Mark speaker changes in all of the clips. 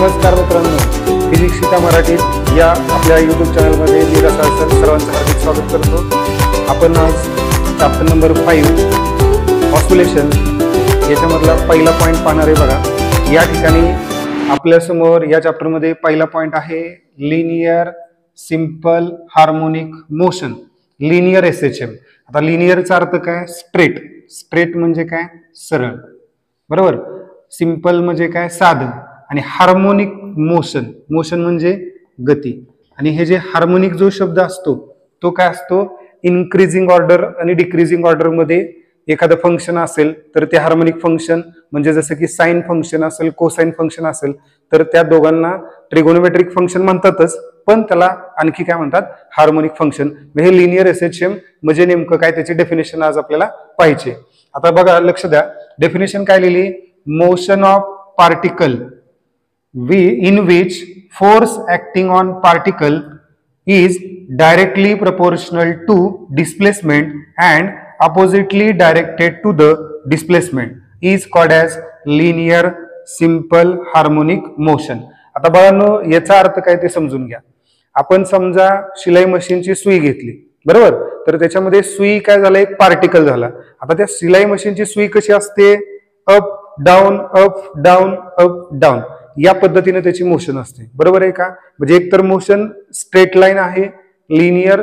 Speaker 1: नमस्कार मित्रांनो, फिजिक्स शिका मराठीत या आपल्या यूट्यूब चॅनलमध्ये मी रसाळ सर सर्वांचं हार्दिक स्वागत करतो। आपण आज चॅप्टर नंबर 5 ऑसिलेशन याच्यामधला पहिला पॉइंट पाहणार आहे। बघा, या ठिकाणी आपल्या समोर या चॅप्टरमध्ये पहिला पॉइंट आहे linear simple harmonic motion, linear SHM. आता लिनियरचा अर्थ काय? स्ट्रेट। स्ट्रेट म्हणजे काय? सरळ, बरोबर। सिंपल म्हणजे काय? साधं। आणि हार्मोनिक मोशन, मोशन म्हणजे गती। आणि हे जे हार्मोनिक जो शब्द असतो तो काय असतो? इन्क्रीजिंग ऑर्डर आणि डिक्रीजिंग ऑर्डर मध्ये एखादं फंक्शन असेल तर ते हार्मोनिक फंक्शन, म्हणजे जसं की साइन फंक्शन असेल, कोसाइन फंक्शन असेल तर त्या दोघांना ट्रिगोनोमेट्रिक फंक्शन म्हणतातच, पण त्याला आणखी काय म्हणतात? Harmonic function. हे लिनियर एसएचएम म्हणजे नेमकं काय, त्याची डेफिनेशन आज आपल्याला पाहिजे। आता बघा, लक्ष द्या, डेफिनेशन काय लिहिली? Motion of particle in which force acting on particle is directly proportional to displacement and oppositely directed to the displacement is called as linear simple harmonic motion। आता बघांनो, याचा अर्थ काय ते समजून घ्या। आपण समजा शिलाई मशीनची सुई घेतली, बरोबर, तर त्याच्यामध्ये सुई काय झालं? एक पार्टिकल झाला। आता त्या शिलाई मशीनची सुई कशी असते? Up down up down up down या पद्धतीने त्याची मोशन असते, बरोबर आहे का? म्हणजे एक तर मोशन स्ट्रेट लाईन आहे, लिनियर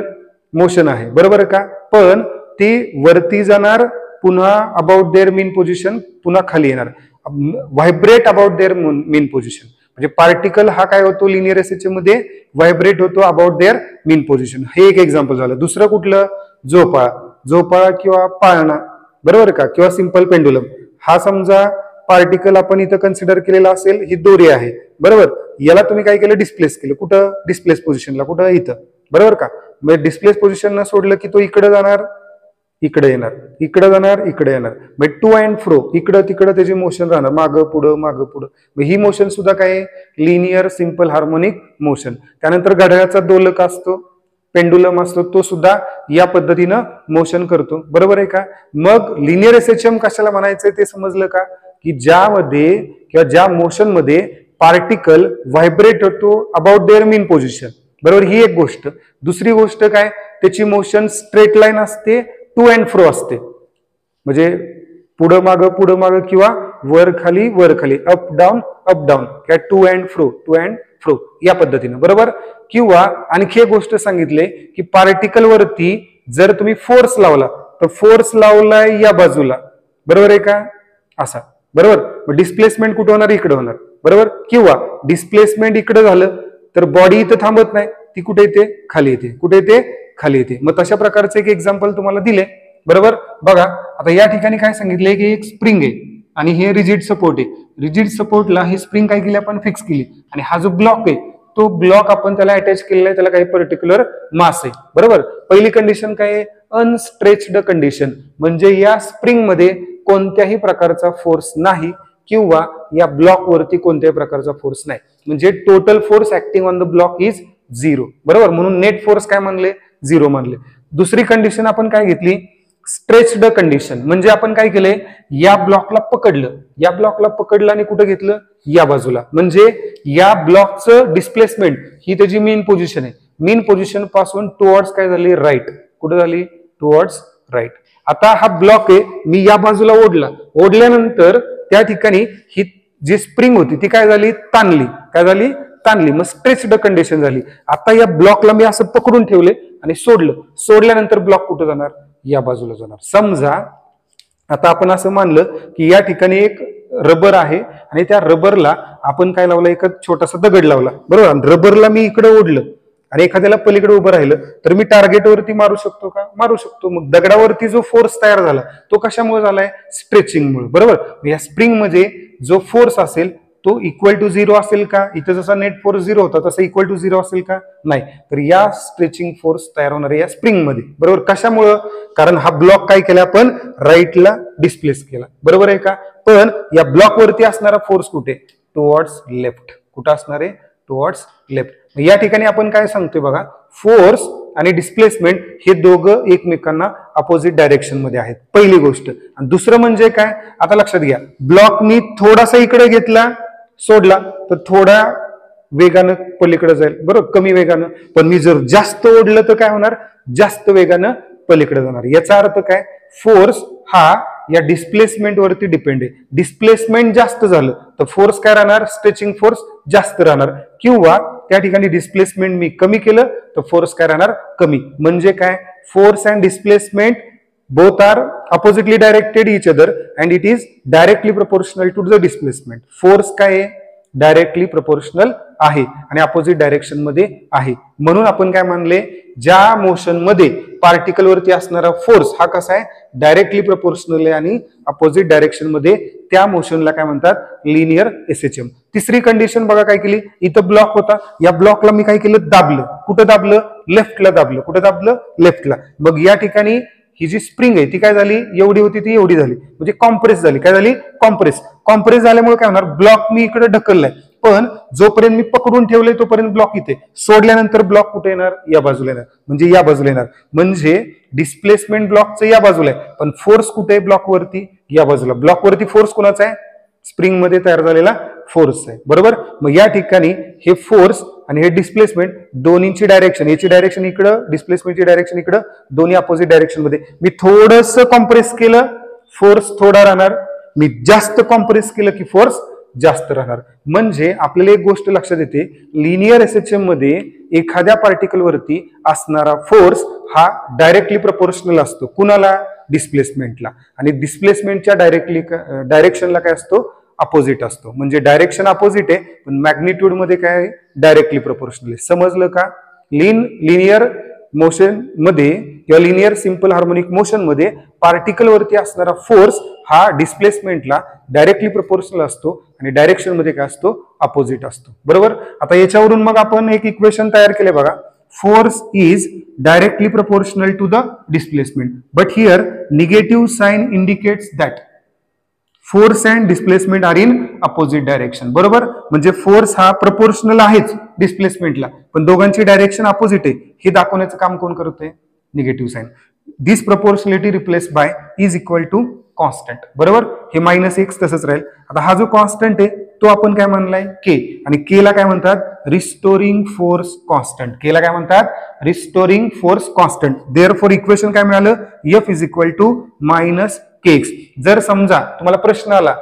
Speaker 1: मोशन आहे, बरोबर आहे का? पण ती वरती जाणार, पुन्हा अबाउट देअर मीन पोझिशन, पुन्हा खाली येणार, vibrate about their mean position. म्हणजे पार्टिकल हा काय होतो? लिनियर एसएचएम मध्ये व्हायब्रेट होतो अबाउट देअर मीन पोझिशन। हे एक एक्झाम्पल झालं। दुसरं कुठलं? झोपाळा। झोपाळा किंवा पाळणा, बरोबर का? किंवा सिंपल पेंडुलम। हा समजा पार्टिकल आपण इथं कन्सिडर केलेला असेल, ही दोरी आहे, बरोबर। याला तुम्ही काय केलं? डिस्प्लेस केलं। कुठं? डिस्प्लेस पोझिशनला, कुठं? इथं, बरोबर का? मग डिस्प्लेस पोझिशनला सोडलं की तो इकडे जाणार, इकडे येणार, इकडे जाणार, इकडे येणार। मग टू अँड फ्रो, इकडं तिकडं त्याचे मोशन राहणार, मागं पुढं मागं पुढं। मग ही मोशन सुद्धा काय? Linear simple harmonic motion. त्यानंतर घड्याळाचा दोलक असतो, पेंडुलम असतो, तो सुद्धा या पद्धतीनं मोशन करतो, बरोबर आहे का? मग लिनियर एसएचएम कशाला म्हणायचंय ते समजलं का? की ज्यामध्ये किंवा ज्या मोशन मध्ये पार्टिकल व्हायब्रेट होतो अबाउट देअर मीन पोझिशन, बरोबर। ही एक गोष्ट। दुसरी गोष्ट काय? त्याची मोशन स्ट्रेट लाईन असते, टू अँड फ्रो असते, म्हणजे पुढं मागं किंवा वर खाली अप डाऊन किंवा टू अँड फ्रो या पद्धतीनं, बरोबर। किंवा आणखी एक गोष्ट सांगितले की पार्टिकल वरती जर तुम्ही फोर्स लावला तर फोर्स लावलाय या बाजूला, बरोबर आहे का? असा, बरोबर। डिस्प्लेसमेंट कुठे होणार? इकडे होणार, बरोबर। किंवा डिस्प्लेसमेंट इकडे झालं तर बॉडी इथं थांबत नाही, ती कुठे येते? खाली येते। कुठे येते? खाली येते। मग तशा प्रकारचं एक एक्झाम्पल तुम्हाला दिले, बरोबर। बघा, आता या ठिकाणी काय सांगितलंय की एक स्प्रिंग आहे आणि हे रिजिड सपोर्ट आहे। रिजिड सपोर्टला ही स्प्रिंग काय केली? आपण फिक्स केली। आणि हा जो ब्लॉक आहे तो ब्लॉक आपण त्याला अटॅच केलेला आहे, त्याला काही पर्टिक्युलर मास आहे, बरोबर। पहिली कंडिशन काय आहे? अनस्ट्रेच्ड कंडिशन, म्हणजे या स्प्रिंग मध्ये कोणत्याही प्रकारचा फोर्स नाही किंवा या ब्लॉक वरती कोणत्याही प्रकारचा फोर्स नाही, म्हणजे total force acting on the block is 0, बरोबर। म्हणून नेट फोर्स काय म्हणले? 0 म्हणले। दुसरी कंडिशन आपण काय घेतली? स्ट्रेच्ड कंडिशन, म्हणजे आपण काय केलंय? या ब्लॉकला पकडलं आणि कुठं घेतलं? या बाजूला, म्हणजे या ब्लॉकचं डिस्प्लेसमेंट ही त्याची मेन पोझिशन आहे। मेन पोझिशन पासून टुवर्ड्स काय झाली? राईट। कुठं झाली? Towards right. आता हा ब्लॉक आहे, मी या बाजूला ओढल्यानंतर त्या ठिकाणी ही जी स्प्रिंग होती ती काय झाली? ताणली। काय झाली? ताणली। मग स्ट्रेच्ड कंडिशन झाली। आता या ब्लॉकला मी असं पकडून ठेवले आणि सोडल्यानंतर ब्लॉक कुठं जाणार? या बाजूला जाणार। समजा आता आपण असं मानलं की या ठिकाणी एक रबर आहे आणि त्या रबरला आपण काय लावलं? एक छोटासा दगड लावला, बरोबर। रबरला मी इकडे ओढलं आणि एखाद्याला पलीकडे उभं राहिलं तर मी टार्गेटवरती मारू शकतो का? मारू शकतो। मग दगडावरती जो फोर्स तयार झाला तो कशामुळे झालाय? स्ट्रेचिंगमुळे, बरोबर। या स्प्रिंग मध्ये जो फोर्स असेल तो इक्वल टू 0 असेल का? इथं जसा नेट फोर्स 0 होता तसा इक्वल टू 0 असेल का? नाही। तर या स्ट्रेचिंग फोर्स तयार होणार आहे या स्प्रिंग मध्ये, बरोबर। कशामुळं? कारण हा ब्लॉक काय केला? आपण राईटला डिस्प्लेस केला, बरोबर आहे का? पण या ब्लॉक वरती असणारा फोर्स कुठे? Towards left. कुठं असणार आहे? Towards left. या ठिकाणी आपण काय सांगतोय बघा, फोर्स आणि डिस्प्लेसमेंट हे दोघं एकमेकांना अपोजिट डायरेक्शन मध्ये आहेत, पहिली गोष्ट। आणि दुसरं म्हणजे काय? आता लक्षात घ्या, ब्लॉक मी थोडासा इकडे घेतला सोडला तर थोडा वेगानं पलीकडे जाईल, बरोबर, कमी वेगानं. पण मी जर जास्त ओढलं तर काय होणार, जास्त वेगानं पलीकडे जाणार. याचा अर्थ काय, फोर्स हा या डिस्प्लेसमेंट वरती डिपेंड आहे. डिस्प्लेसमेंट जास्त झालं तर फोर्स काय राहणार, स्ट्रेचिंग फोर्स जास्त राहणार, किंवा त्या ठिकाणी डिस्प्लेसमेंट मी कमी केलं तर फोर्स काय राहणार, कमी. म्हणजे काय, force and displacement both are oppositely directed each other and it is directly proportional to the displacement. Force काय आहे, डायरेक्टली प्रोपोर्शनल आहे आणि अपोजिट डायरेक्शन मध्ये आहे. म्हणून आपण काय मानले, ज्या मोशन मध्ये पार्टिकल वरती असणारा फोर्स हा कसा आहे, डायरेक्टली प्रोपोर्शनल आहे आणि अपोजिट डायरेक्शन मध्ये, त्या मोशनला काय म्हणतात, लिनियर एसएचएम. तिसरी कंडिशन बघा काय केली, इथं ब्लॉक होता, या ब्लॉकला मी काय केलं, दाबलं. कुठं दाबलं, लेफ्टला दाबलं. कुठं दाबलं, लेफ्टला. मग या ठिकाणी ही जी स्प्रिंग आहे ती काय झाली, एवढी होती ती एवढी झाली, म्हणजे कॉम्प्रेस झाली. काय झाली, कॉम्प्रेस झाल्यामुळे काय होणार, ब्लॉक मी इकडे ढकललाय, पण जोपर्यंत मी पकडून ठेवलंय तोपर्यंत ब्लॉक इथे, सोडल्यानंतर ब्लॉक कुठे येणार, या बाजूला येणार, म्हणजे या बाजूला येणार. म्हणजे डिस्प्लेसमेंट ब्लॉकचं या बाजूला आहे, पण फोर्स कुठे आहे, ब्लॉक वरती, या बाजूला. ब्लॉक वरती फोर्स कोणाचा आहे, स्प्रिंग मध्ये तयार झालेला फोर्स आहे, बरोबर. मग या ठिकाणी हे फोर्स आणि हे डिस्प्लेसमेंट दोन्हीची डायरेक्शन, याची डायरेक्शन इकडं, डिस्प्लेसमेंटची डायरेक्शन इकडं, दोन्ही अपोजिट डायरेक्शन मध्ये. मी थोडस कॉम्प्रेस केलं, फोर्स थोडा राहणार. मी जास्त कॉम्प्रेस केलं की फोर्स जास्त राहणार. म्हणजे आपल्याला एक गोष्ट लक्षात येते, लिनियर एसएचएम मध्ये एखाद्या पार्टिकल वरती असणारा फोर्स हा डायरेक्टली प्रोपोर्शनल असतो. कुणाला, डिस्प्लेसमेंटला. आणि डिस्प्लेसमेंटच्या डायरेक्शनला काय असतो, अपोजिट असतो. म्हणजे डायरेक्शन अपोजिट आहे पण मॅग्निट्यूड मध्ये काय, डायरेक्टली प्रोपोर्शनल आहे. समजलं का. लिनियर मोशन मध्ये किंवा लिनियर सिंपल हार्मोनिक मोशन मध्ये पार्टिकल वरती असणारा फोर्स हा डिस्प्लेसमेंटला डायरेक्टली प्रोपोर्शनल असतो आणि डायरेक्शन मध्ये काय असतो, अपोजिट असतो, बरोबर. आता याच्यावरून मग आपण एक इक्वेशन तयार केले बघा. Force is directly proportional to the displacement, but here negative sign indicates that force and displacement are in opposite direction, बरोबर. म्हणजे फोर्स हा प्रपोर्शनल आहेच डिस्प्लेसमेंटला, पण दोघांची डायरेक्शन अपोजिट आहे हे दाखवण्याचं काम कोण करतोय, negative sign. This proportionality replace by is equal to constant, बरोबर. हे -x तसंच राहील. आता हा जो कॉन्स्टंट आहे तो आपण काय म्हणलाय, के. आणि के ला काय म्हणतात, रिस्टोरिंग फोर्स कॉन्स्टंट. के ला काय म्हणतात, restoring force constant. Therefore equation काय मिळालं, F is equal to -kx. जर समजा तुम्हाला प्रश्न आला,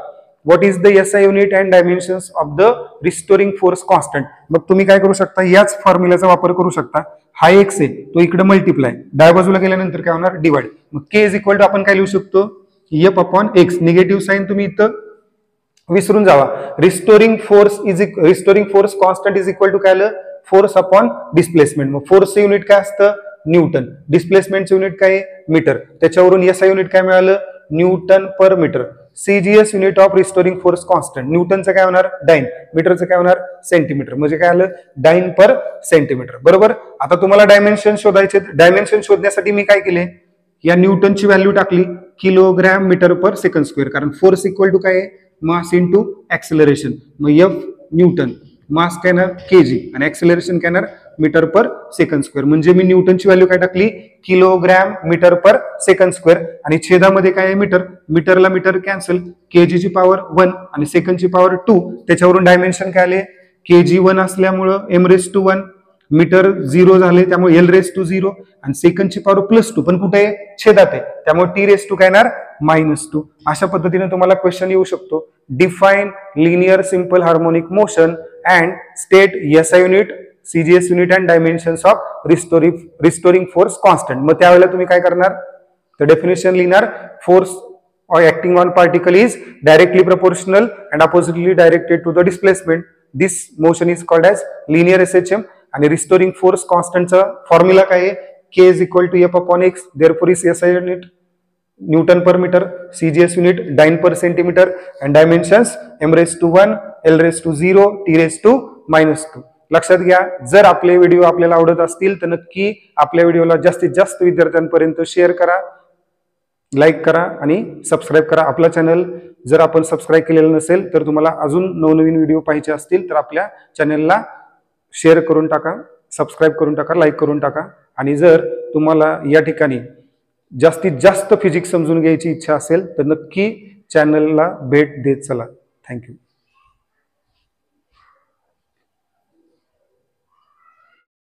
Speaker 1: what is the SI unit and dimensions of the restoring force constant, मग तुम्ही काय करू शकता, याच फॉर्म्युलाचा वापर करू शकता. हा x आहे तो इकडे मल्टिप्लाय, डाव्या बाजूला गेल्यानंतर काय होणार, डिवाइड. मग k इज इक्वल टू आपण काय लिहू शकतो, F upon x. Negative sign तुम्ही इथं विसरून जावा. Restoring force constant is equal to काय आलं, फोर्स अपॉन डिस्प्लेसमेंट. मग फोर्सचं युनिट काय असतं, न्यूटन. डिस्प्लेसमेंटचं युनिट काय, मीटर. त्याच्यावरून SI युनिट काय मिळालं, newton per metre. CGS unit of restoring force constant. न्यूटनचं काय होणार, डाइन. मीटरचं काय होणार, सेंटीमीटर. म्हणजे काय आलं, डाइन पर सेंटीमीटर, बरोबर. आता तुम्हाला डायमेन्शन शोधायचे. डायमेन्शन शोधण्यासाठी मी काय केले, या न्यूटनची व्हॅल्यू टाकली, किलोग्रॅम मीटर पर सेकंड स्क्वेअर. कारण फोर्स इक्वल टू काय आहे, मास इंटू ऍक्सेलरेशन. मग F न्यूटन, मास काय येणार, kg, आणि ऍक्सेलरेशन काय येणार, मीटर पर सेकंड स्क्वेअर. म्हणजे मी न्यूटनची व्हॅल्यू काय टाकली, किलोग्रॅम मीटर पर सेकंड स्क्वेअर. आणि छेदामध्ये काय आहे, मीटर. मीटरला मीटर कॅन्सल, kg ची पॉवर 1 आणि सेकंडची पॉवर 2. त्याच्यावरून डायमेन्शन काय आले, kg 1 असल्यामुळं m⁻⁴ मीटर 0 झाले त्यामुळे l⁻�0 आणि सेकंडची पॉवर +2, पण कुठे आहे, छेदात आहे, त्यामुळे t⁻² काय येणार, -2. अशा पद्धतीने तुम्हाला क्वेश्चन येऊ शकतो. Define linear simple harmonic motion and state SI unit, CGS unit and dimensions of restoring force constant. मग त्यावेळेला तुम्ही काय करणार, तर डेफिनेशन लिहिणार, force acting on particle is directly proportional and oppositely directed to the displacement. This motion is called as linear SHM. आणि restoring force कॉन्स्टंटचा formula काय आहे, k is equal to F upon x. Therefore is SI unit newton per metre, CGS unit dyne per centimetre and dimensions m⁻⁴, l⁻�0, t⁻². लक्षात घ्या. जर आपले video आपल्याला आवडत असतील तर नक्की आपल्या व्हिडिओला जास्तीत जास्त विद्यार्थ्यांपर्यंत शेअर करा, लाईक करा आणि सबस्क्राईब करा. आपला चॅनल जर आपण सबस्क्राईब केलेलं नसेल तर तुम्हाला अजून नवनवीन व्हिडिओ पाहिजे असतील तर आपल्या चॅनलला शेअर करून टाका, सबस्क्राईब करून टाका, लाईक करून टाका. आणि जर तुम्हाला या ठिकाणी जास्तीत जास्त फिजिक्स समजून घ्यायची इच्छा असेल तर नक्की चॅनलला भेट देत चला. थँक्यू.